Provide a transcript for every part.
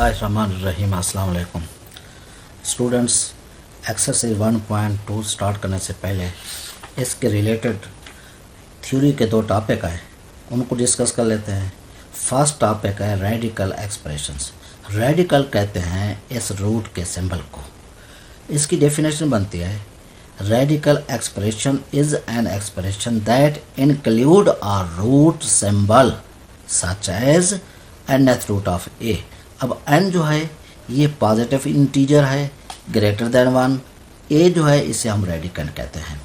बिस्मिल्लाहिर्रहमानिर्रहीम। अस्सलाम वालेकुम स्टूडेंट्स। एक्सरसाइज 1.2 स्टार्ट करने से पहले इसके रिलेटेड थ्योरी के दो टॉपिक हैं, उनको डिस्कस कर लेते हैं। फर्स्ट टॉपिक है रेडिकल एक्सप्रेशंस। रेडिकल कहते हैं इस रूट के सिंबल को। इसकी डेफिनेशन बनती है radical expression is an expression that include a root symbol such as nth root of a। अब n जो है ये पॉजिटिव इंटीजर है ग्रेटर देन 1, a जो है इसे हम रेडिकंड कहते हैं।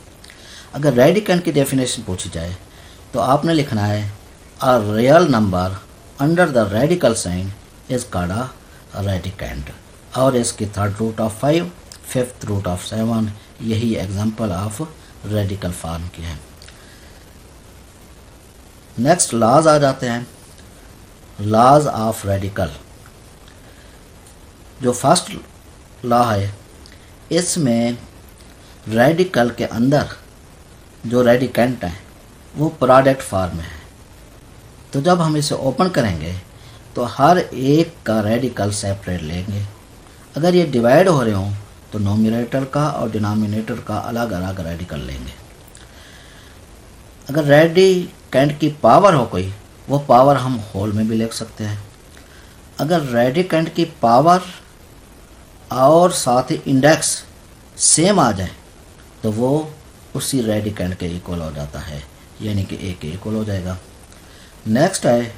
अगर रेडिकंड की डेफिनेशन पूछी जाए तो आपने लिखना है a real number under the radical sign is called a radicand, और इसकी third root of 5, fifth root of 7, यही एग्जांपल ऑफ रेडिकल फॉर्म की है। नेक्स्ट लॉज आ जाते हैं, लॉज ऑफ रेडिकल। जो फर्स्ट लॉ है इसमें रेडिकल के अंदर जो रेडिकेंट है वो प्रोडक्ट फॉर्म में है, तो जब हम इसे ओपन करेंगे तो हर एक का रेडिकल सेपरेट लेंगे। अगर ये डिवाइड हो रहे हों तो नोमिनेटर का और डिनोमिनेटर का अलग अलग रेडिकल लेंगे। अगर रेडिकेंट की पावर हो कोई, वो पावर हम होल में भी लिख सकते हैं। अगर रेडिकेंट की पावर और साथ ही इंडेक्स सेम आ जाए तो वो उसी रेडिकेंट के इक्वल हो जाता है, यानी कि ए के इक्वल हो जाएगा। नेक्स्ट है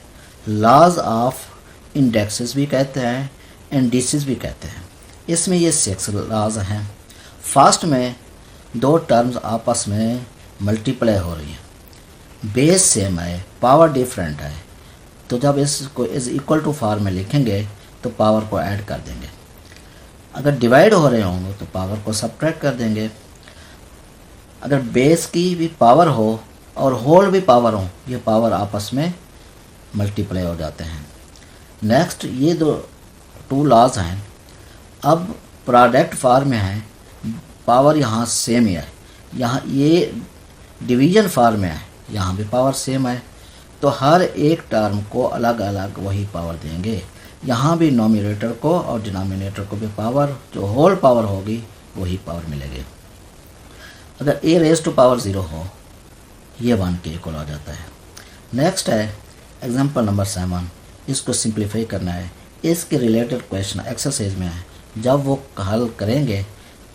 लॉज ऑफ इंडेक्सेस भी कहते हैं, इंडिसेस भी कहते हैं। इसमें ये 6 लॉज हैं। फर्स्ट में दो टर्म्स आपस में मल्टीप्लाई हो रही हैं, बेस सेम है, पावर डिफरेंट है, तो जब इसको इज इक्वल टू फॉर्म में लिखेंगे तो पावर को ऐड कर देंगे। अगर डिवाइड हो रहे होंगे तो पावर को सब्ट्रैक्ट कर देंगे। अगर बेस की भी पावर हो और होल भी पावर हो, ये पावर आपस में मल्टीप्लाई हो जाते हैं। नेक्स्ट ये दो 2 लॉज हैं। अब प्रोडक्ट फॉर्म में है, पावर यहाँ सेम ही है, यहाँ ये डिवीजन फॉर्म में है, यहाँ भी पावर सेम है, तो हर एक टर्म को अलग अलग वही पावर देंगे। यहाँ भी नोमिनेटर को और डिनोमिनेटर को भी पावर, जो होल पावर होगी वही पावर मिलेगी। अगर a रेज़ टू पावर 0 हो, ये 1 के इक्वल हो जाता है। नेक्स्ट है एग्जांपल नंबर 7। इसको सिंप्लीफाई करना है। इसके रिलेटेड क्वेश्चन एक्सरसाइज में है, जब वो हल करेंगे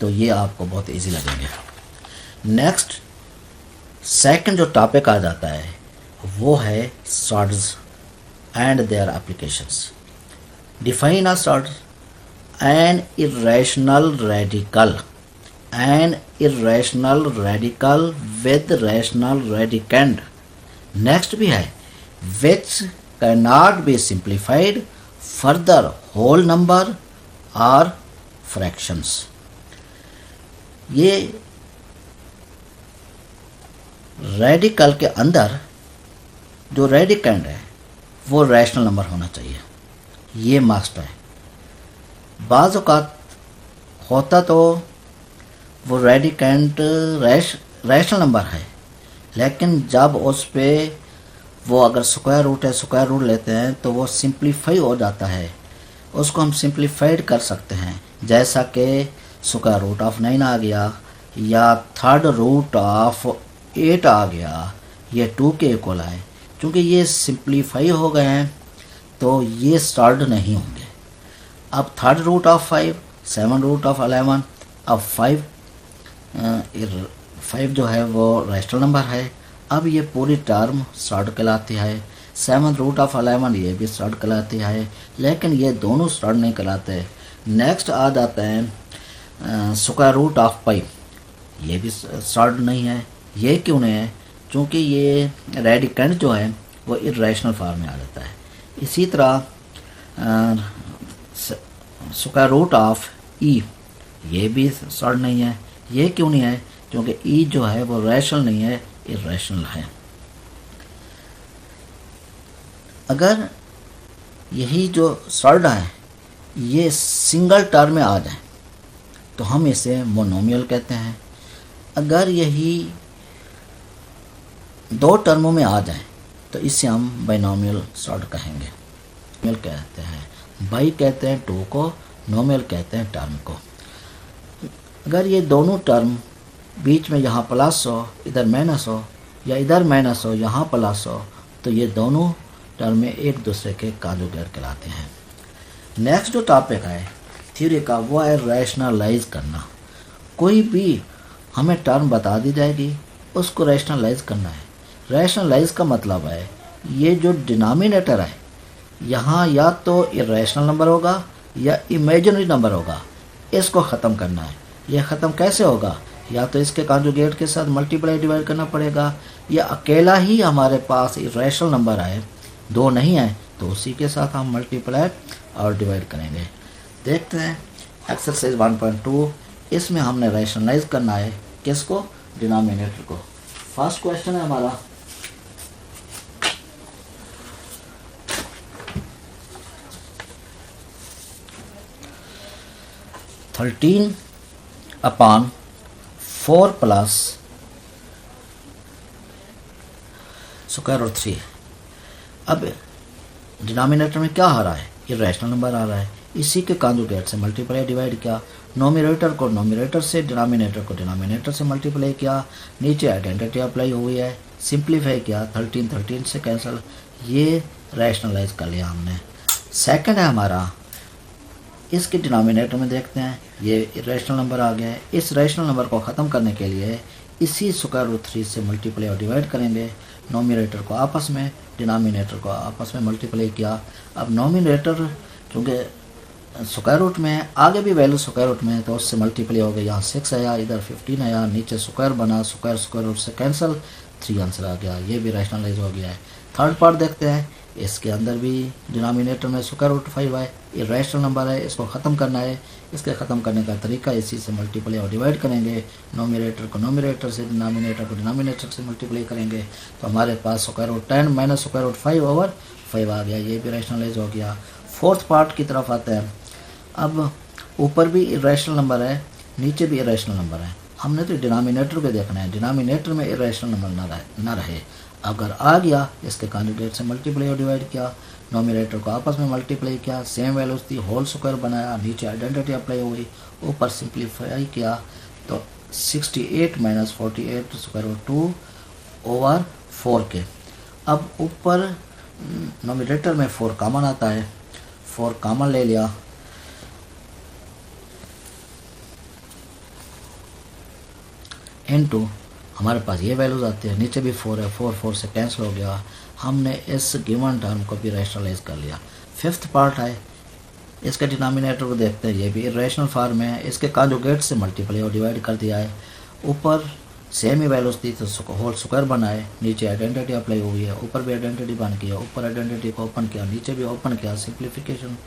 तो ये आपको बहुत ईजी लगेंगे। नेक्स्ट सेकंड जो टॉपिक आ जाता है वो है surds and their applications. Define a surd, an irrational radical, an irrational radical with rational radicand. Next भी है which can not be simplified further whole number और फ्रैक्शंस। ये रेडिकल के अंदर जो रेडिकेंड है वो रैशनल नंबर होना चाहिए, ये मस्ट है। बाज़ औक़ात होता तो वो रेडिकेंड रैशनल नंबर है, लेकिन जब उस पे वो अगर स्क्वायर रूट है, स्क्वायर रूट लेते हैं तो वो सिंप्लीफाई हो जाता है। उसको हम सिंप्लीफाइड कर सकते हैं, जैसा कि स्क्वायर रूट ऑफ 9 आ गया या थर्ड रूट ऑफ 8 आ गया, ये 2 के इक्वल है। क्योंकि ये सिंप्लीफाई हो गए हैं तो ये सॉल्व नहीं होंगे। अब third root of 5, 7 root of 11, अब 5 जो है वो रैशनल नंबर है। अब ये पूरी टर्म सॉल्व कहलाती है। 7 रूट ऑफ 11 ये भी सॉल्व कहलाती है, लेकिन ये दोनों सॉल्व नहीं कहलाते। नेक्स्ट आ जाते हैं स्क्वायर रूट ऑफ 5, ये भी सॉल्व नहीं है। ये क्यों नहीं है? क्योंकि ये रेडिकेंड जो है वो इरेशनल फॉर्म में आ जाता है। इसी तरह स्क्वायर रूट ऑफ ई, ये भी सॉल्व नहीं है। ये क्यों नहीं है? क्योंकि ई जो है वो रैशनल नहीं है, इरेशनल है। अगर यही जो सॉल्व है ये सिंगल टर्म में आ जाए तो हम इसे मोनोमियल कहते हैं। अगर यही 2 टर्मों में आ जाए तो इसे हम बाइनोमियल सॉर्ट कहेंगे। कहते हैं बाई कहते हैं 2 को, नॉमिनल कहते हैं टर्म को। अगर ये दोनों टर्म बीच में यहाँ प्लस हो, इधर माइनस हो, या इधर माइनस हो यहाँ प्लस हो, तो ये दोनों टर्म में एक दूसरे के कॉन्जुगेट कहलाते हैं। नेक्स्ट जो टॉपिक है थ्योरी का वो है रैशनलाइज करना। कोई भी हमें टर्म बता दी जाएगी, उसको रैशनलाइज करना है। रैशनलाइज का मतलब है ये जो डिनोमिनेटर है यहाँ या तो इरेशनल नंबर होगा या इमेजिनरी नंबर होगा, इसको ख़त्म करना है। ये ख़त्म कैसे होगा? या तो इसके कॉन्जुगेट के साथ मल्टीप्लाई डिवाइड करना पड़ेगा, या अकेला ही हमारे पास इरेशनल नंबर आए, 2 नहीं है, तो उसी के साथ हम मल्टीप्लाई और डिवाइड करेंगे। देखते हैं एक्सरसाइज 1.2, इसमें हमने रैशनलाइज करना है किसको? डिनोमिनेटर को। फर्स्ट क्वेश्चन है हमारा, thirteen upon 4 plus square root 3। अब डिनोमिनेटर में क्या आ रहा है? इरेशनल नंबर आ रहा है, इसी के कॉन्जुगेट से मल्टीप्लाई डिवाइड किया, नोमिनेटर को नोमिनेटर से, डिनोमिनेटर को डिनोमिनेटर से मल्टीप्लाई किया, नीचे आइडेंटिटी अप्लाई हुई है, सिंप्लीफाई किया, 13 से कैंसिल, ये रैशनलाइज कर लिया हमने। सेकंड है हमारा, इसके डिनोमिनेटर में देखते हैं ये इरेशनल नंबर आ गया है। इस रैशनल नंबर को ख़त्म करने के लिए इसी स्क्वायर रूट 3 से मल्टीप्लाई और डिवाइड करेंगे। नोमिनेटर को आपस में, डिनोमिनेटर को आपस में मल्टीप्लाई किया। अब नोमिनेटर क्योंकि स्क्वायर रूट में है, आगे भी वैल्यू स्क्वायर रूट में है, तो उससे मल्टीप्लाई हो गया। यहाँ 6 आया, इधर 15 आया, नीचे स्क्वायर बना, स्क्वायर रूट से कैंसिल, 3 आंसर आ गया। ये भी रैशनलाइज हो गया है। थर्ड पार्ट देखते हैं, इसके अंदर भी डिनोमिनेटर में स्क्वायर रूट 5 है, ये रैशनल नंबर है, इसको ख़त्म करना है। इसके ख़त्म करने का तरीका इसी से मल्टीप्लाई और डिवाइड करेंगे। नोमिनेटर को नोमिनेटर से, डिनोमिनेटर को डिनोमिनेटर से मल्टीप्लाई करेंगे, तो हमारे पास square root 10 minus square root 5 over 5 आ गया। ये भी रैशनलाइज हो गया। फोर्थ पार्ट की तरफ आते हैं। अब ऊपर भी इरेशनल नंबर है, नीचे भी इरेशनल नंबर है, हमने तो डिनोमिनेटर पे देखना है। डिनोमिनेटर में इरेशनल नंबर ना रहे, अगर आ गया इसके कॉन्जुगेट से मल्टीप्लाई और डिवाइड किया, नोमिनेटर को आपस में मल्टीप्लाई किया, सेम वैल्यूज थी, होल स्क्वायर बनाया, नीचे आइडेंटिटी अप्लाई हुई, ऊपर सिंप्लीफाई किया, तो 68 माइनस 48 स्क्वायर रूट 2 ओवर 4 के। अब ऊपर नोमिनेटर में 4 कॉमन आता है, 4 कॉमन ले लिया, इनटू हमारे पास ये वैल्यूज आती है, नीचे भी 4 है, 4 से कैंसिल हो गया। हमने इस गिवन टर्म को भी रैशनलाइज कर लिया। फिफ्थ पार्ट है, इसके डिनोमिनेटर को देखते हैं, ये भी इरेशनल फॉर्म में है, इसके कॉन्जुगेट से मल्टीप्लाई और डिवाइड कर दिया है। ऊपर सेम ही वैल्यूज थी तो होल स्क्वायर बनाए, नीचे आइडेंटिटी अप्लाई हुई है, ऊपर भी आइडेंटिटी बन किया, ऊपर आइडेंटिटी को ओपन किया, नीचे भी ओपन किया, सिंप्लीफिकेशन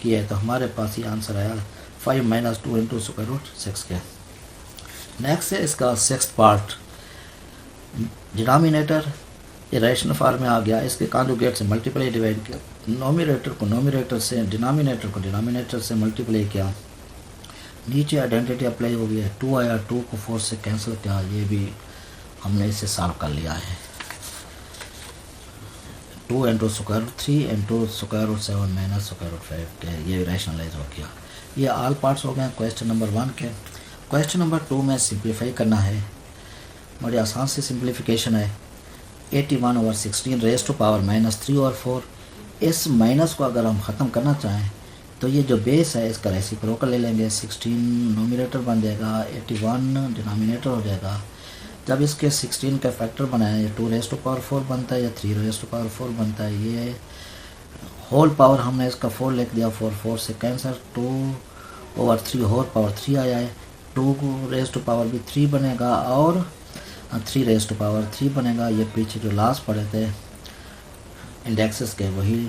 किया, तो हमारे पास ये आंसर आया 5 माइनस 2 इंटू स्क्वायर रूट 6 के। नेक्स्ट है इसका sixth part, denominator irrational form में आ गया, इसके कॉन्जुगेट से मल्टीप्लाई डिवाइड किया, नोमिनेटर को नोमिनेटर से, डिनोमिनेटर को डिनोमिनेटर से मल्टीप्लाई किया, नीचे आइडेंटिटी अप्लाई हो गई है, 2 आया, 2 को 4 से कैंसिल किया, ये भी हमने इसे सॉल्व कर लिया है। 2 into square root 3 into square root 7 minus square root 5 के, ये रैशनलाइज हो गया। ये ऑल पार्ट्स हो गए क्वेश्चन नंबर 1 के। क्वेश्चन नंबर 2 में सिंप्लीफाई करना है, बड़ी आसान सी सिंप्लीफिकेशन है। 81 over 16 raise to power minus 3 और 4। इस माइनस को अगर हम ख़त्म करना चाहें तो ये जो बेस है इसका रेसिप्रोकल ले लेंगे, 16 नोमिनेटर बन जाएगा, 81 डिनोमिनेटर हो जाएगा। जब इसके 16 का फैक्टर बनाए, ये 2 रेज टू पावर 4 बनता है या 3 रेज टू पावर 4 बनता है, ये होल पावर हमने इसका 4 लिख दिया, 4 से कैंसर, 2 ओवर 3 होल पावर 3 आया है, 2 रेज टू पावर भी 3 बनेगा और 3 रेज टू पावर 3 बनेगा। ये पीछे जो लास्ट पढ़े थे इंडेक्सेस के, वही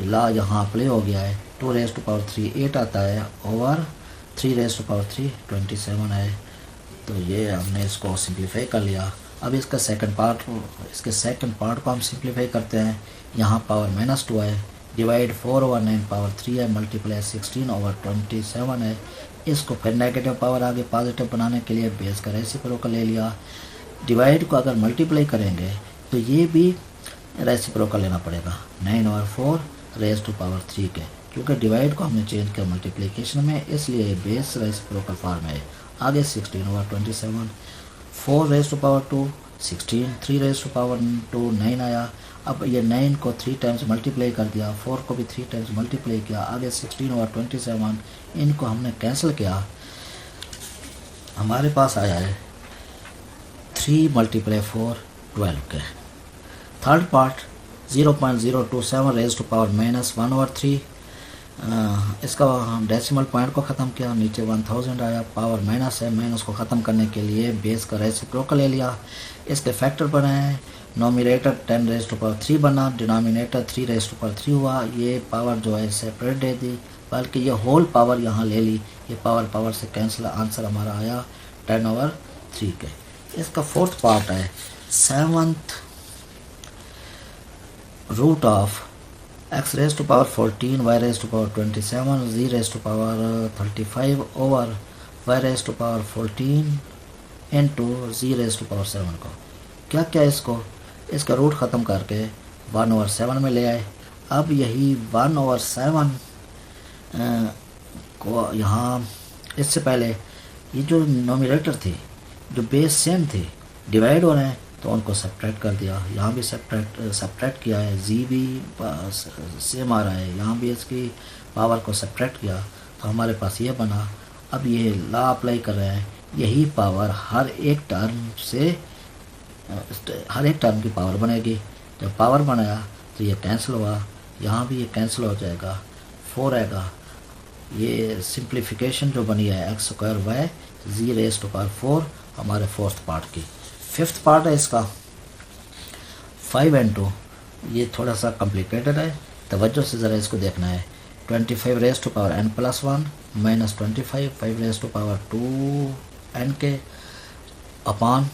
ला यहाँ अप्लाई हो गया है। 2 रेज टू पावर 3 8 आता है ओवर 3 रेज टू पावर 3 27 है। तो ये हमने इसको सिंप्लीफाई कर लिया। अब इसका सेकंड पार्ट को हम सिंप्लीफाई करते हैं। यहाँ पावर -2 है, डिवाइड 4 ओवर 9 पावर 3 है, मल्टीप्लाई 16 ओवर 27 है। इसको फिर नेगेटिव पावर आगे पॉजिटिव बनाने के लिए बेस का रेसिप्रोकल ले लिया। डिवाइड को अगर मल्टीप्लाई करेंगे तो ये भी रेसिप्रोकल लेना पड़ेगा, 9 ओवर 4 रेज टू पावर 3 के। क्योंकि डिवाइड को हमने चेंज किया मल्टीप्लिकेशन में, इसलिए बेस रेसिप्रोकल फॉर्म है। आगे 16/27, 4 raise to power 2 16, 3 raise to power 2 9 आया। अब ये 9 को 3 टाइम्स मल्टीप्लाई कर दिया, 4 को भी 3 टाइम्स मल्टीप्लाई किया। आगे 16/27, इनको हमने कैंसिल किया, हमारे पास आया है 3 × 4 12 के। Third part 0.027 raise to power -1/3, इसका डेसिमल पॉइंट को ख़त्म किया, नीचे 1000 आया, पावर माइनस है, माइनस को ख़त्म करने के लिए बेस का रेसिप्रोकल ले लिया, इसके फैक्टर बनाए। नोमिनेटर 10 रेज़ टू पावर 3 बना, डिनोमिनेटर 3 रेज़ टू पावर 3 हुआ। ये पावर जो है सेपरेट दे दी, बल्कि ये होल पावर यहाँ ले ली, ये पावर से कैंसिल, आंसर हमारा आया 10/3 के। इसका फोर्थ पार्ट है 7th root of x raise to power 14, y raise to power 27, z raise to power 35 over y raise to power 14 into z raise to power 7 को क्या क्या इसका रूट ख़त्म करके 1/7 में ले आए। अब यही 1/7 को यहाँ, इससे पहले ये जो नोमिनेटर थी, जो बेस सेम थी, डिवाइड हो रहे हैं तो उनको सब्ट्रैक्ट कर दिया, यहाँ भी सब्ट्रैक्ट किया है, जी भी सेम आ रहा है, यहाँ भी इसकी पावर को सब्ट्रैक्ट किया तो हमारे पास ये बना। अब ये लॉ अप्लाई कर रहे हैं, यही पावर हर एक टर्म की पावर बनेगी। जब पावर बनाया तो ये कैंसिल हुआ, यहाँ भी ये कैंसिल हो जाएगा, 4 आएगा। ये सिंप्लीफिकेशन जो बनी है x² y z raise to power 4 हमारे फोर्थ पार्ट की। फिफ्थ पार्ट है इसका 5 and 2, ये थोड़ा सा कॉम्प्लिकेटेड है, तवज्जो से ज़रा इसको देखना है। 25 raise to power n+1 -25, 5 raise to power 2n के upon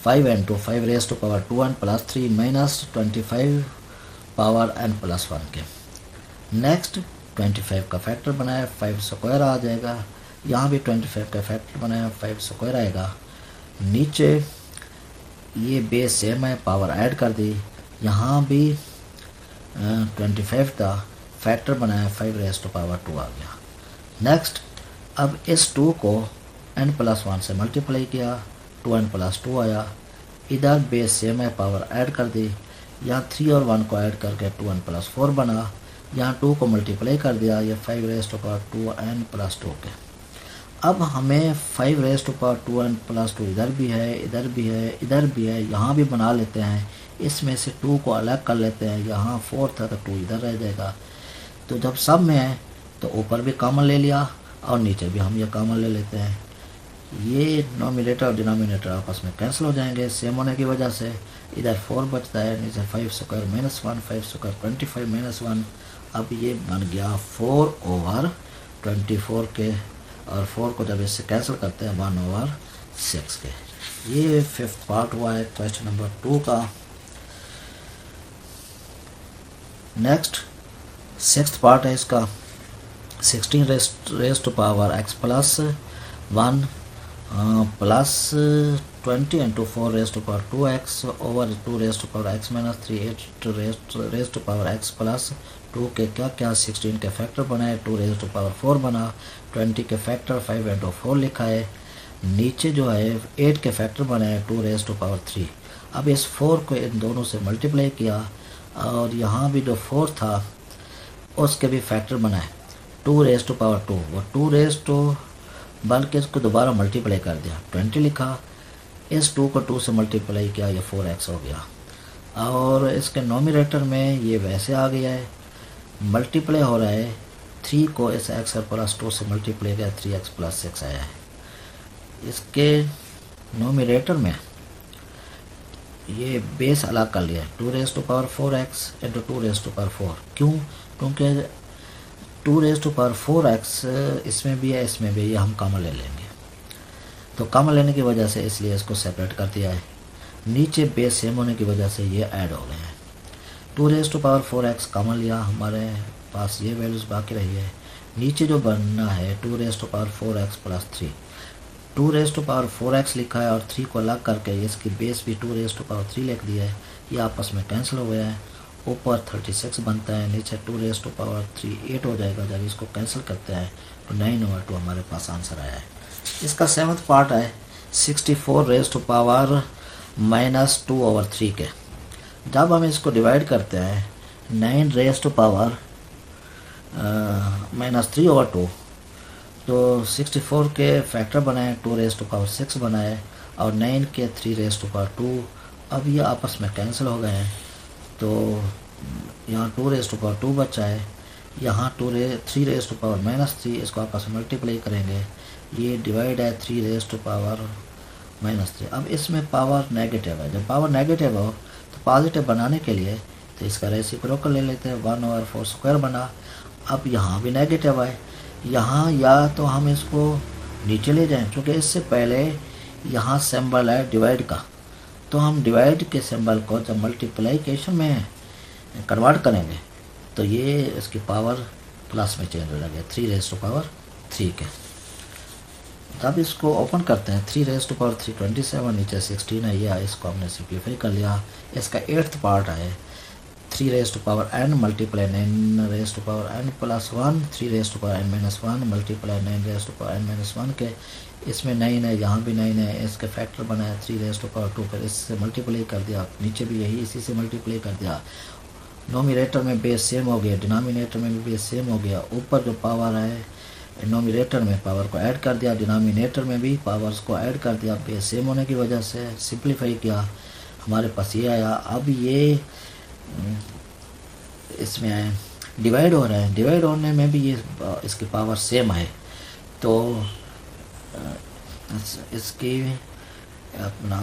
5 and 2, 5 raise to power 2n + 3 -25 power n+1 के। नेक्स्ट 25 का फैक्टर बनाया, 5² आ जाएगा, यहाँ भी 25 का फैक्टर बनाया, 5² आएगा। नीचे ये बेस सेम है, पावर ऐड कर दी, यहाँ भी 25 का फैक्टर बनाया, 5 रेज़ टू पावर 2 आ गया। नेक्स्ट अब इस 2 को n+1 से मल्टीप्लाई किया, 2n + 2 आया। इधर बेस सेम है, पावर ऐड कर दी, यहाँ 3 और 1 को ऐड करके 2n + 4 बना, यहाँ 2 को मल्टीप्लाई कर दिया, ये 5 रेज़ टू पावर 2n + 2 के। अब हमें 5 रेज़ टू पावर 2n + 2 इधर भी है, इधर भी है, इधर भी है, यहाँ भी बना लेते हैं। इसमें से 2 को अलग कर लेते हैं, यहाँ 4 था तो 2 इधर रह जाएगा। तो जब सब में है तो ऊपर भी कॉमन ले लिया और नीचे भी हम ये कॉमन ले लेते हैं। ये नोमिनेटर और डिनोमिनेटर आपस में कैंसिल हो जाएंगे सेम होने की वजह से। इधर 4 बचता है, नीचे 5² -1, 5² 25 -1। अब ये बन गया 4/24 के, और 4 को जब इससे कैंसिल करते हैं 1/6 के। ये फिफ्थ पार्ट हुआ है क्वेश्चन नंबर 2 का। नेक्स्ट सिक्स्थ पार्ट है इसका 16 raise to power x + 1 + 20 × 4 raise to power 2x over 2 raise to power x - 3 8 raise to power x + 2 के क्या क्या 16 के फैक्टर बनाए, 2 रेज़ टू पावर 4 बना, 20 के फैक्टर 5 × 4 लिखा है। नीचे जो है 8 के फैक्टर बनाए, 2 रेज़ टू पावर 3। अब इस 4 को इन दोनों से मल्टीप्लाई किया और यहाँ भी जो 4 था उसके भी फैक्टर बनाए, 2 रेज़ टू पावर 2, वो 2 रेज़ टू, बल्कि इसको दोबारा मल्टीप्लाई कर दिया, 20 लिखा, इस 2 को 2 से मल्टीप्लाई किया, ये 4x हो गया। और इसके नोमिनेटर में ये वैसे आ गया है, मल्टीप्लाई हो रहा है, 3 को इस x + 2 से मल्टीप्लाई किया, 3x + 6 आया है। इसके नोमिनेटर में ये बेस अलग कर लिया, 2 raise to power 4x × 2 raise to power 4। क्यों? क्योंकि 2 रेज़ टू पावर 4x इसमें भी है, इसमें भी, ये हम कॉमन ले लेंगे, तो कॉमन लेने की वजह से इसलिए इसको सेपरेट कर दिया है। नीचे बेस सेम होने की वजह से ये ऐड हो गए हैं। 2 raise to power 4x common लिया, हमारे पास ये वैल्यूज़ बाकी रही है। नीचे जो बनना है 2 raise to power 4x + 3, 2 raise to power 4x लिखा है और 3 को अलग करके इसकी बेस भी 2 रेज़ टू पावर 3 लिख दिया है, ये आपस में कैंसिल हो गया है। ऊपर 36 बनता है, नीचे 2 रेज़ टू पावर 3 8 हो जाएगा। जब इसको कैंसिल करते हैं तो 9/2 हमारे पास आंसर आया है। इसका 7th पार्ट है 64 रेज़ टू पावर -2/3 के। जब हम इसको डिवाइड करते हैं 9 रेज़ टू पावर -3/2, तो 64 के फैक्टर बनाए, 2 रेज़ टू पावर 6 बनाए और 9 के 3 रेज़ टू पावर 2। अब ये आपस में कैंसिल हो गए हैं, तो यहाँ 2 रेज़ टू पावर 2 बचा है, यहाँ 3 रेज़ टू पावर -3, इसको आपस में मल्टीप्लाई करेंगे, ये डिवाइड है 3 रेज़ टू पावर -3। अब इसमें पावर नेगेटिव है, जब पावर नेगेटिव हो तो पॉजिटिव बनाने के लिए तो इसका रेसिप्रोकल ले लेते हैं, 1/4² बना। अब यहाँ भी नेगेटिव है, यहाँ या तो हम इसको नीचे ले जाएं, क्योंकि इससे पहले यहाँ सिंबल है डिवाइड का, तो हम डिवाइड के सिंबल को जब मल्टीप्लिकेशन में कन्वर्ट करेंगे तो ये इसकी पावर प्लस में चेंज हो जाएगी, 3 रेज़ टू पावर 3 के। तब इसको ओपन करते हैं, 3 रेज़ टू पावर 3 27, नीचे 16 है, ये इसको हमने सिंप्लीफाई कर लिया। इसका 8th पार्ट है 3 raise to power n multiply 9 raise to power n plus 1, 3 raise to power n-1 multiply 9 raise to power n-1 के। इसमें 9 है, यहाँ भी 9 है, इसके फैक्टर बनाया 3 रेज़ टू पावर 2, फिर इससे मल्टीप्लाई कर दिया, नीचे भी यही इसी से मल्टीप्लाई कर दिया। नोमिनेटर में बेस सेम हो गया, डिनोमिनेटर में भी बेस सेम हो गया। ऊपर जो पावर है नोमिनेटर में पावर को ऐड कर दिया, डिनोमिनेटर में भी पावर्स को ऐड कर दिया, बेस सेम होने की वजह से सिंप्लीफाई किया, हमारे पास ये आया। अब ये इसमें डिवाइड हो रहा है, डिवाइड होने में भी ये इसकी पावर सेम है, तो इसकी अपना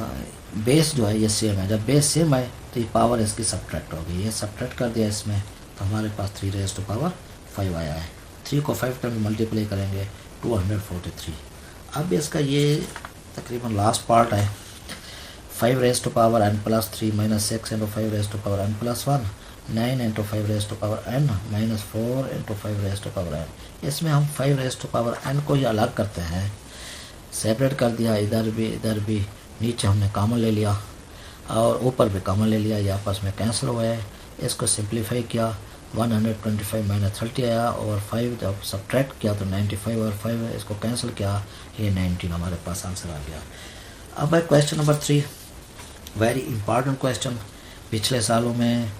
बेस जो है ये सेम है। जब बेस सेम है तो ये पावर इसकी सब्ट्रैक्ट हो गई, ये सब्ट्रैक्ट कर दिया इसमें, तो हमारे पास 3 रेज़ टू पावर 5 आया है। 3 को 5 टाइम मल्टीप्लाई करेंगे 243। अब इसका ये तकरीबन लास्ट पार्ट है 5 raise to power n plus 3 -6 into 5 raise to power n plus 1, 9 into 5 raise to power n -4 into 5 raise to power n। इसमें हम 5 रेज़ टू पावर n को ही अलग करते हैं, सेपरेट कर दिया, इधर भी नीचे हमने कॉमन ले लिया और ऊपर भी कॉमन ले लिया, ये आपस में कैंसिल हुआ है। इसको सिंप्लीफाई किया, 125 -30 आया और 5 जब सब्ट्रैक्ट किया तो 95 और 5 है, इसको कैंसिल किया, ये 19 हमारे पास आंसर आ गया। अब है question number 3, very important question. पिछले सालों में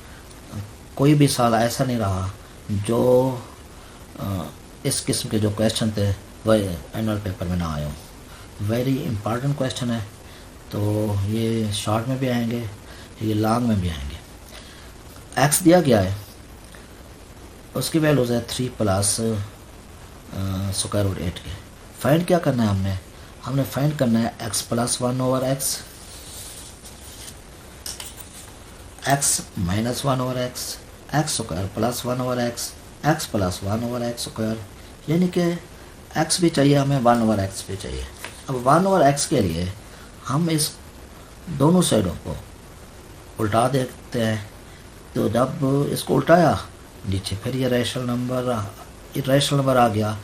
कोई भी साल ऐसा नहीं रहा जो इस किस्म के जो क्वेश्चन थे वह एनुअल पेपर में ना आए हों। वेरी इंपॉर्टेंट क्वेश्चन है, तो ये शॉर्ट में भी आएंगे, ये लॉन्ग में भी आएंगे। एक्स दिया गया है, उसकी वैल्यूज़ है 3 प्लस √8 के। फाइंड क्या करना है हमने फाइंड करना है x plus 1/x, x minus 1/x, x square plus 1/x, x plus 1/x², यानी कि x भी चाहिए हमें, 1/x भी चाहिए। अब 1/x के लिए हम इस दोनों साइडों को उल्टा देते हैं, तो जब इसको उल्टाया नीचे फिर ये इरेशनल नंबर आ गया।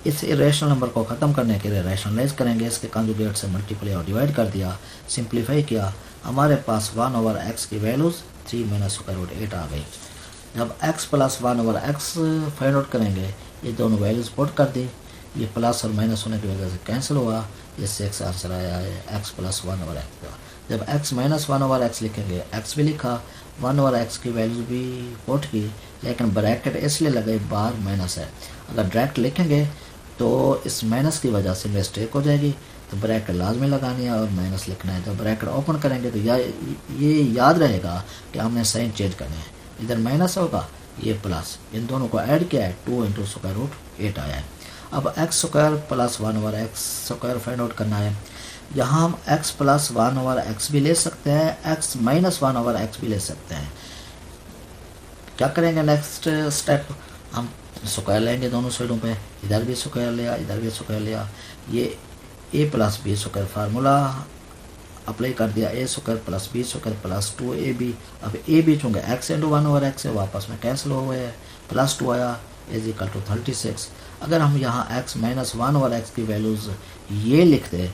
इस इरेशनल नंबर को ख़त्म करने के लिए रैशनलाइज करेंगे, इसके कंजुगेट से मल्टीप्लाई और डिवाइड कर दिया, सिंप्लीफाई किया, हमारे पास 1/x की वैल्यूज़ 3 - √8 आ गई। जब x plus 1/x find out करेंगे, ये दोनों वैल्यूज़ पुट कर दी, ये प्लस और माइनस होने की वजह से कैंसिल हुआ, इससे x आंसर आया है x प्लस 1/x का। जब x माइनस 1/x लिखेंगे, x भी लिखा, 1/x की वैल्यू भी पुट की, लेकिन ब्रैकेट इसलिए लगे बाहर माइनस है। अगर डायरेक्ट लिखेंगे तो इस माइनस की वजह से मिस्टेक हो जाएगी, तो ब्रैकेट लाजमी लगानी है और माइनस लिखना है। जब ब्रैकेट ओपन करेंगे तो ये याद रहेगा कि हमने साइन चेंज करने हैं, इधर माइनस होगा, ये प्लस, इन दोनों को ऐड किया है, 2 × √8 आया है। अब x² plus 1/x² find out करना है। यहाँ हम x प्लस 1/x भी ले सकते हैं, x माइनस 1/x भी ले सकते हैं। क्या करेंगे नेक्स्ट स्टेप, हम स्क्वायर लेंगे दोनों साइडों पे, इधर भी स्क्वायर लिया, इधर भी स्क्वायर लिया, ये a plus b² formula apply कर दिया, a² plus b² plus 2ab। अब ab चूँकि x × 1/x है, वापस में कैंसिल हो गए, प्लस 2 आया, = 36। अगर हम यहाँ x माइनस 1/x की वैल्यूज़ ये लिखते,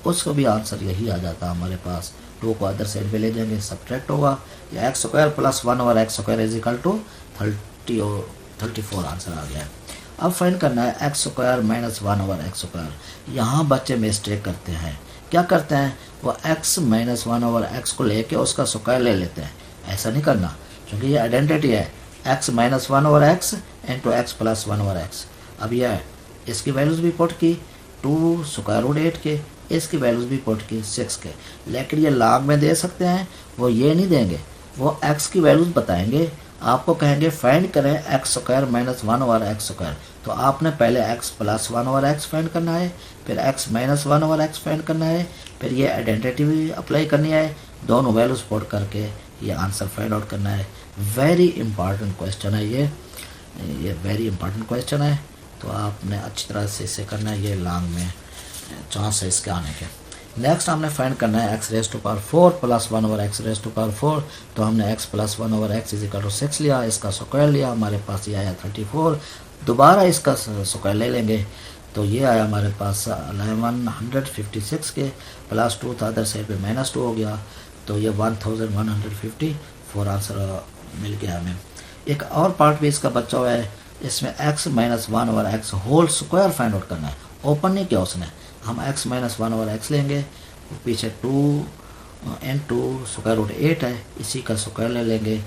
उसको भी आंसर यही आ जाता हमारे पास, 2 को अदर साइड पे ले जाएंगे, सब्ट्रैक्ट होगा, या x square plus 1 over x square is equal to 30 और 34 आंसर आ गया है। अब फाइंड करना है x square minus 1 over x square. यहाँ बच्चे मिस्टेक करते हैं, क्या करते हैं, वो एक्स माइनस 1 ओवर एक्स को लेके उसका स्क्वायर ले लेते हैं। ऐसा नहीं करना, क्योंकि ये आइडेंटिटी है x minus 1 over x into x plus 1 over x. अब यह इसकी वैल्यूज़ भी पुट की 2 स्क्वायर रूट 8 के, इसकी वैल्यूज़ भी पुट की 6 के, लेकिन ये लॉग में दे सकते हैं, वो ये नहीं देंगे, वो एक्स की वैल्यूज़ बताएंगे, आपको कहेंगे फाइंड करें x square minus 1 over x square. तो आपने पहले x plus 1 over x find करना है, फिर x minus 1 over x find करना है, फिर ये आइडेंटिटी भी अप्लाई करनी है, दोनों वैल्यूज पुट करके ये आंसर फाइंड आउट करना है। वेरी इंपॉर्टेंट क्वेश्चन है ये वेरी इंपॉर्टेंट क्वेश्चन है, तो आपने अच्छी तरह से इसे करना है, ये लॉन्ग में चांस है इसके आने के। नेक्स्ट हमने फाइंड करना है x raise to power 4 plus 1 over x raise to power 4। तो हमने x plus 1 over x is equal to 6 लिया, इसका स्क्वायर लिया, हमारे पास ये आया 34। दोबारा इसका स्क्वायर ले लेंगे तो ये आया हमारे पास 1156 के, प्लस 2 था अदर साइड पे माइनस 2 हो गया, तो ये 1154 आंसर मिल गया हमें। एक और पार्ट भी इसका बचा हुआ है, इसमें x minus 1 over x whole square find out करना है। ओपन नहीं किया उसने, हम x माइनस 1 ओवर एक्स लेंगे, पीछे 2 इंटू स्क्वायर रूट 8 है, इसी का स्क्वायर ले लेंगे,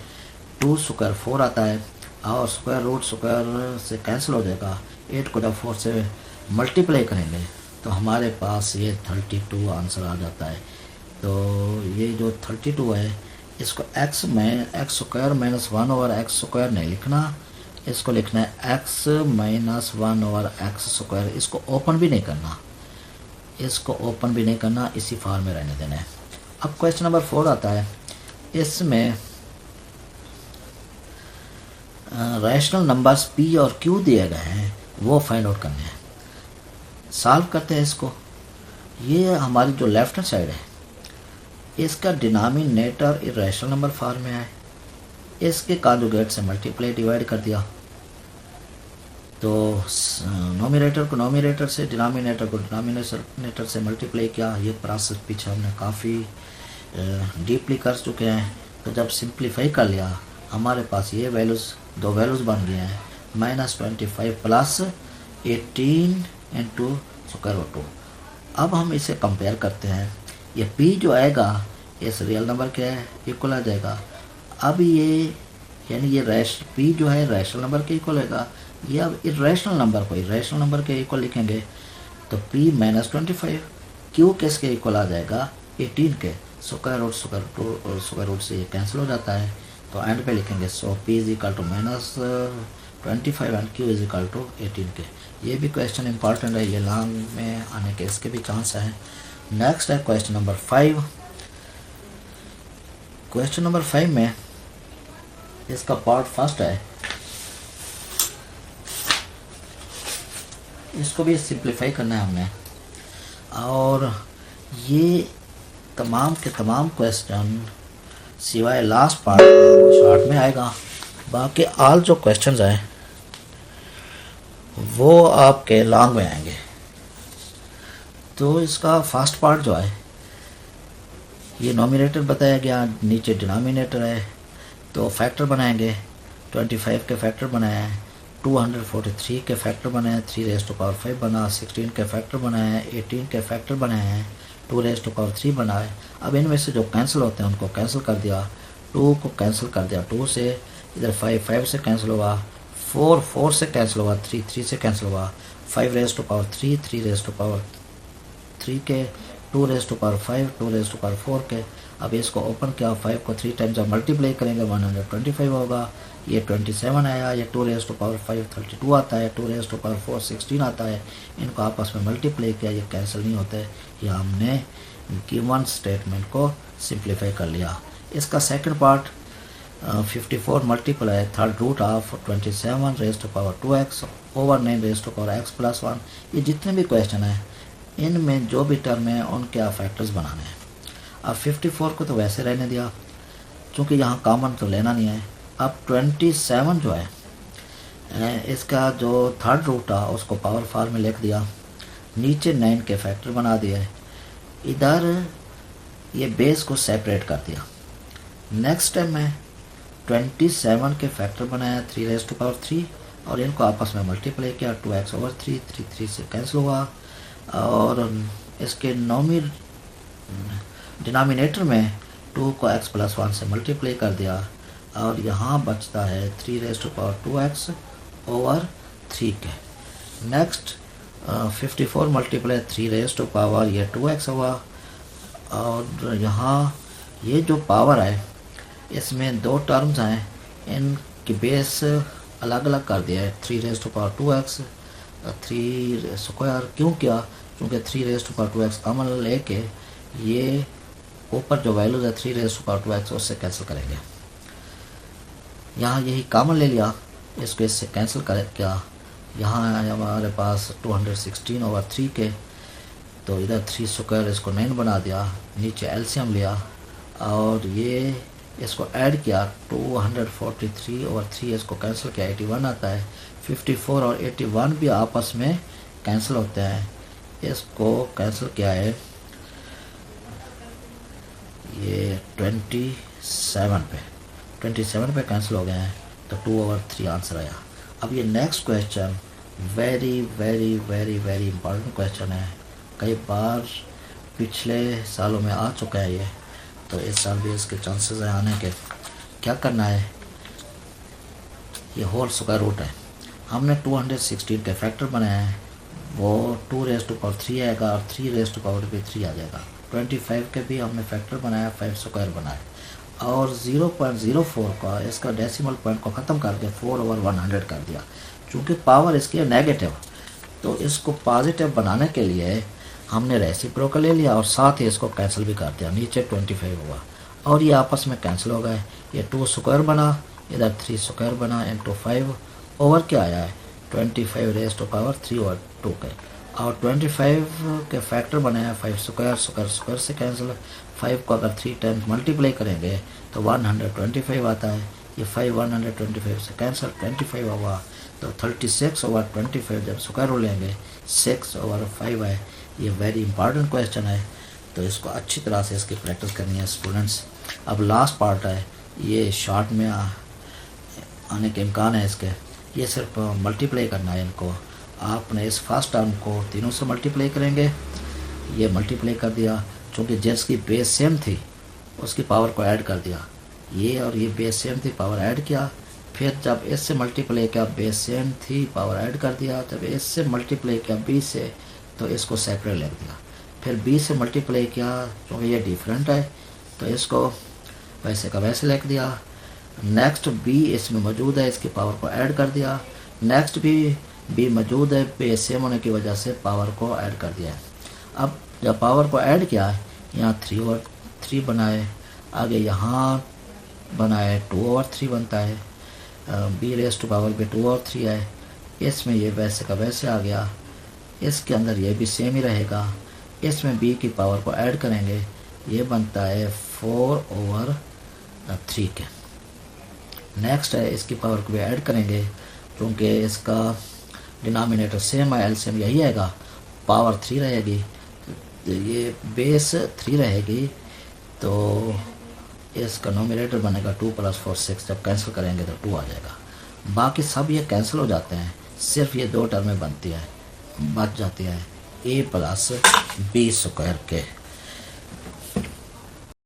2 स्क्वायर 4 आता है, और स्क्वायर रूट स्क्वायर से कैंसिल हो जाएगा, 8 को जब 4 से मल्टीप्लाई करेंगे तो हमारे पास ये 32 आंसर आ जाता है। तो ये जो 32 है, इसको x square minus 1 over x square नहीं लिखना, इसको लिखना है x minus 1 over x square. इसको ओपन भी नहीं करना, इसको ओपन भी नहीं करना, इसी फॉर्म में रहने देना है। अब क्वेश्चन नंबर 4 आता है, इसमें रैशनल नंबर्स पी और क्यू दिए गए हैं, वो फाइंड आउट करने हैं। सॉल्व करते हैं इसको। ये हमारी जो लेफ्ट हैंड साइड है, इसका डिनोमिनेटर इरेशनल नंबर फॉर्म में है, इसके कॉन्जुगेट से मल्टीप्लाई डिवाइड कर दिया, तो नोमिनेटर को नोमिनेटर से, डिनोमिनेटर को डिनोमिनेटर से मल्टीप्लाई किया। ये प्रोसेस पीछे हमने काफ़ी डीपली कर चुके हैं। तो जब सिंप्लीफाई कर लिया, हमारे पास ये वैल्यूज़, दो वैल्यूज़ बन गए हैं, -25 प्लस 18 इंटू स्क्वायर रूट 2। अब हम इसे कंपेयर करते हैं, ये p जो आएगा इस रियल नंबर के इक्वल आ जाएगा। अब ये यानी ये p जो है रैशनल नंबर के इक्वल होगा, ये अब इरेशनल नंबर को इरेशनल नंबर के इक्वल लिखेंगे, तो p -25, q किसके इक्वल आ जाएगा 18 के, स्क्वायर रूट से ये कैंसिल हो जाता है, तो एंड पे लिखेंगे so p is equal to -25 and q is equal to 18 के। ये भी क्वेश्चन इंपॉर्टेंट है, ये लॉन्ग में आने के इसके भी चांस हैं। नेक्स्ट है क्वेश्चन नंबर 5। क्वेश्चन नंबर 5 में इसका पार्ट फर्स्ट है, इसको भी सिंप्लीफाई करना है हमने, और ये तमाम के तमाम क्वेश्चन सिवाय लास्ट पार्ट शॉर्ट में आएगा, बाकी ऑल जो क्वेश्चंस हैं वो आपके लॉन्ग में आएंगे। तो इसका फर्स्ट पार्ट जो है, ये नोमिनेटर बताया गया, नीचे डिनोमिनेटर है, तो फैक्टर बनाएंगे, 25 के फैक्टर बनाया है, 243 के फैक्टर बनाए हैं, 3⁵ बना, 16 के फैक्टर बनाए हैं, 18 के फैक्टर बनाए हैं, 2⁵3 बनाए। अब इनमें से जो कैंसिल होते हैं उनको कैंसिल कर दिया, 2 को कैंसिल कर दिया 2 से, इधर 5 से कैंसिल हुआ, 4 से कैंसिल हुआ, 3 से कैंसिल हुआ, 5⁵3 3 के, 2⁵5 2⁵4 के। अब इसको ओपन किया, 5 को 3 टाइम्स जब मल्टीप्लाई करेंगे 125 होगा, ये 27 आया, ये 2⁵5 32 आता है, 2⁵4 16 आता है, इनको आपस में मल्टीप्लाई किया, ये कैंसिल नहीं होते, ये हमने गिवन स्टेटमेंट को सिंप्लीफाई कर लिया। इसका second part 54 multiply third root of 27⁻²x over 9⁻x + 1। ये जितने भी क्वेश्चन हैं इनमें जो भी टर्म है उनके आप फैक्टर्स बनाने हैं। अब 54 को तो वैसे रहने दिया क्योंकि यहाँ कॉमन तो लेना नहीं है। अब 27 जो है इसका जो थर्ड रूट था उसको पावर फॉर्म में लिख दिया, नीचे 9 के फैक्टर बना दिए, इधर ये बेस को सेपरेट कर दिया। नेक्स्ट टाइम मैं 27 के फैक्टर बनाया 3⁻³ और इनको आपस में मल्टीप्लाई किया 2x/3, 3 से कैंसिल हुआ और इसके डिनोमिनेटर में 2 को x+1 से मल्टीप्लाई कर दिया और यहाँ बचता है 3⁻²x/3 के। नेक्स्ट 54 मल्टीप्लाई 3 ये 2x हुआ और यहाँ ये जो पावर है इसमें दो टर्म्स हैं, इनकी बेस अलग अलग कर दिया है। 3⁻²x 3² क्यों किया? क्योंकि 3⁻²x कॉमन लेके ये ऊपर जो वैल्यूज है 3⁻² उससे कैंसिल करेंगे। यहाँ यही कॉमन ले लिया, इसको इससे कैंसिल कर क्या, यहाँ है हमारे पास 216/3 के, तो इधर 3² इसको 9 बना दिया, नीचे एलसीएम लिया और ये इसको ऐड किया 243/3 इसको कैंसिल किया 81 आता है। 54 और 81 भी आपस में कैंसिल होते हैं, इसको कैंसिल किया है ये 27 पे कैंसिल हो गए हैं, तो 2/3 आंसर आया। अब ये next question very very very very important question है, कई बार पिछले सालों में आ चुका है ये, तो इस साल भी इसके चांसेस हैं आने के। क्या करना है, ये होल स्क्वायर रूट है, हमने 216 के फैक्टर बनाए हैं, वो 2⁻³ आएगा और 3⁻³ आ जाएगा। 25 के भी हमने फैक्टर बनाया, 5² बनाए और 0.04 का इसका डेसिमल पॉइंट को ख़त्म करके 4/100 कर दिया। चूँकि पावर इसकी है नेगेटिव, तो इसको पॉजिटिव बनाने के लिए हमने रेसिप्रोकल ले लिया और साथ ही इसको कैंसिल भी कर दिया, नीचे 25 हुआ और ये आपस में कैंसिल हो गए। ये 2² बना, इधर 3² बना, इंटू 5 ओवर क्या आया है 25⁻³ के, और 25 के फैक्टर बनाया 5² से कैंसिल। 5 को अगर 3 टाइम्स मल्टीप्लाई करेंगे तो 125 आता है, ये 5 125 से कैंसिल, 25 हुआ तो 36/25 जब स्क्वायर रूट लेंगे 6/5 है। ये वेरी इंपॉर्टेंट क्वेश्चन है, तो इसको अच्छी तरह से इसकी प्रैक्टिस करनी है स्टूडेंट्स। अब लास्ट पार्ट है, ये शॉर्ट में आने के इम्कान है इसके, ये सिर्फ मल्टीप्लाई करना है इनको। आपने इस फर्स्ट टर्म को तीनों से मल्टीप्लाई करेंगे, ये मल्टीप्लाई कर दिया, चूँकि जिसकी बेस सेम थी उसकी पावर को ऐड कर दिया, ये और ये बेस सेम थी पावर ऐड किया, फिर जब इससे मल्टीप्लाई किया बेस सेम थी पावर ऐड कर दिया, जब इससे मल्टीप्लाई किया b से तो इसको सेपरेट लिख दिया, फिर b से मल्टीप्लाई किया क्योंकि ये डिफरेंट है तो इसको वैसे का वैसे लिख दिया। नेक्स्ट b इसमें मौजूद है, इसकी पावर को ऐड कर दिया, नेक्स्ट भी b मौजूद है, बेस सेम होने की वजह से पावर को ऐड कर दिया। अब जब पावर को ऐड किया यहाँ 3/3 बनाए, आगे यहाँ बनाए 2/3 बनता है, b⁻² पे 2/3 है, इसमें ये वैसे का वैसे आ गया, इसके अंदर ये भी सेम ही रहेगा, इसमें b की पावर को ऐड करेंगे, ये बनता है 4/3 के। नेक्स्ट है इसकी पावर को भी ऐड करेंगे, क्योंकि इसका डिनोमिनेटर सेम है, एलसीएम यही आएगा, पावर 3 रहेगी, ये बेस 3 रहेगी, तो इसका नोमिनेटर बनेगा 2 + 4 6, जब कैंसिल करेंगे तो 2 आ जाएगा। बाकी सब ये कैंसिल हो जाते हैं, सिर्फ ये दो टर्में बनती है, बच जाती है a + b² के।